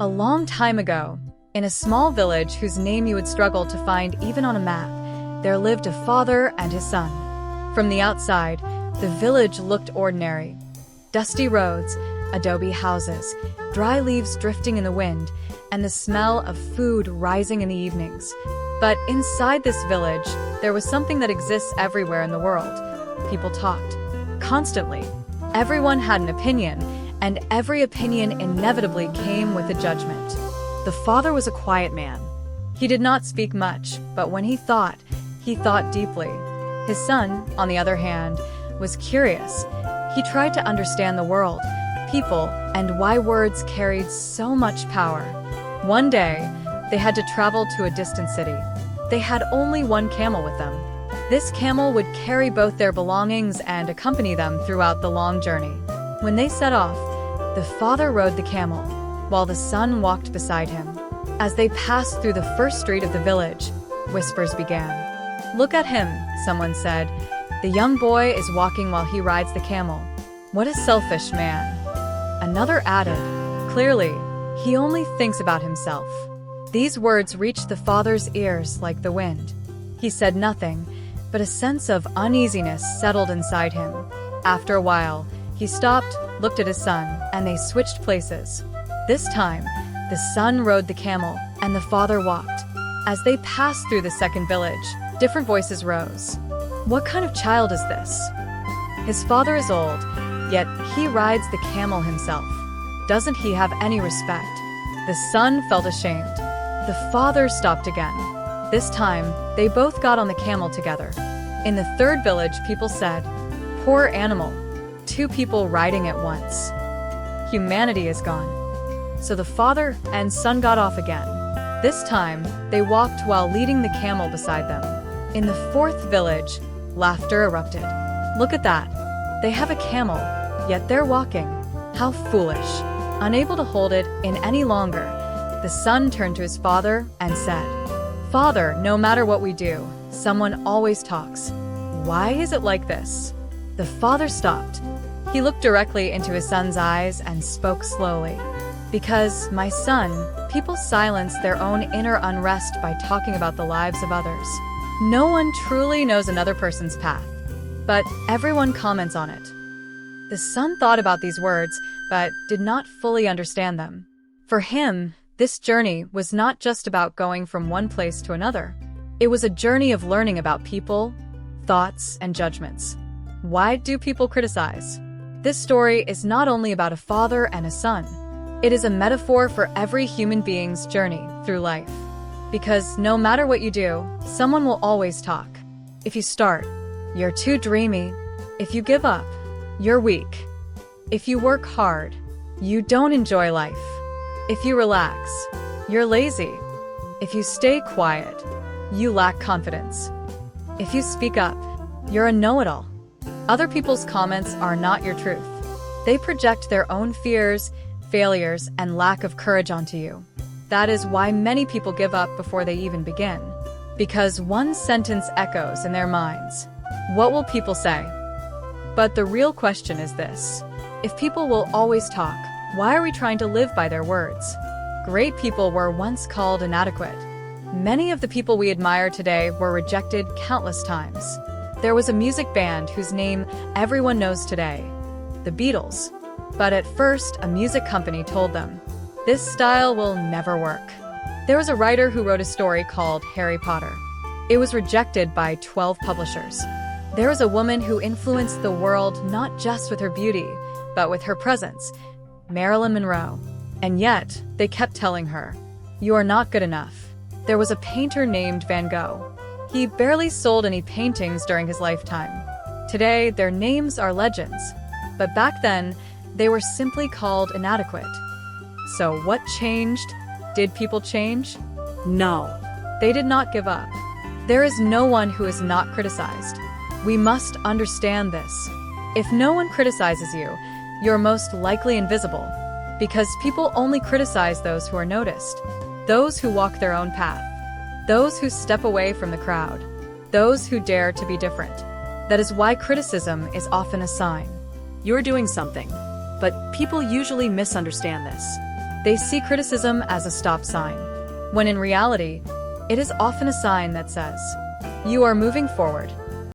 A long time ago, in a small village whose name you would struggle to find even on a map, there lived a father and his son. From the outside, the village looked ordinary. Dusty roads, adobe houses, dry leaves drifting in the wind, and the smell of food rising in the evenings. But inside this village, there was something that exists everywhere in the world. People talked. Constantly. Everyone had an opinion, and every opinion inevitably came with a judgment. The father was a quiet man. He did not speak much, but when he thought deeply. His son, on the other hand, was curious. He tried to understand the world, people, and why words carried so much power. One day, they had to travel to a distant city. They had only one camel with them. This camel would carry both their belongings and accompany them throughout the long journey. When they set off, the father rode the camel, while the son walked beside him. As they passed through the first street of the village, whispers began. "Look at him," someone said. "The young boy is walking while he rides the camel. What a selfish man." Another added, "Clearly, he only thinks about himself." These words reached the father's ears like the wind. He said nothing, but a sense of uneasiness settled inside him. After a while, he stopped, looked at his son, and they switched places. This time, the son rode the camel, and the father walked. As they passed through the second village, different voices rose. "What kind of child is this? His father is old, yet he rides the camel himself. Doesn't he have any respect?" The son felt ashamed. The father stopped again. This time, they both got on the camel together. In the third village, people said, "Poor animal, two people riding at once. Humanity is gone." So the father and son got off again. This time, they walked while leading the camel beside them. In the fourth village, laughter erupted. "Look at that. They have a camel, yet they're walking. How foolish." Unable to hold it in any longer, the son turned to his father and said, "Father, no matter what we do, someone always talks. Why is it like this?" The father stopped. He looked directly into his son's eyes and spoke slowly. "Because, my son, people silence their own inner unrest by talking about the lives of others. No one truly knows another person's path, but everyone comments on it." The son thought about these words, but did not fully understand them. For him, this journey was not just about going from one place to another. It was a journey of learning about people, thoughts, and judgments. Why do people criticize? This story is not only about a father and a son. It is a metaphor for every human being's journey through life. Because no matter what you do, someone will always talk. If you start, you're too dreamy. If you give up, you're weak. If you work hard, you don't enjoy life. If you relax, you're lazy. If you stay quiet, you lack confidence. If you speak up, you're a know-it-all. Other people's comments are not your truth. They project their own fears, failures, and lack of courage onto you. That is why many people give up before they even begin. Because one sentence echoes in their minds. What will people say? But the real question is this. If people will always talk, why are we trying to live by their words? Great people were once called inadequate. Many of the people we admire today were rejected countless times. There was a music band whose name everyone knows today, the Beatles. But at first, a music company told them, "This style will never work." There was a writer who wrote a story called Harry Potter. It was rejected by 12 publishers. There was a woman who influenced the world not just with her beauty, but with her presence, Marilyn Monroe. And yet, they kept telling her, "You are not good enough." There was a painter named Van Gogh. He barely sold any paintings during his lifetime. Today, their names are legends. But back then, they were simply called inadequate. So what changed? Did people change? No. They did not give up. There is no one who is not criticized. We must understand this. If no one criticizes you, you're most likely invisible. Because people only criticize those who are noticed. Those who walk their own path. Those who step away from the crowd. Those who dare to be different. That is why criticism is often a sign. You're doing something, but people usually misunderstand this. They see criticism as a stop sign, when in reality, it is often a sign that says, "You are moving forward."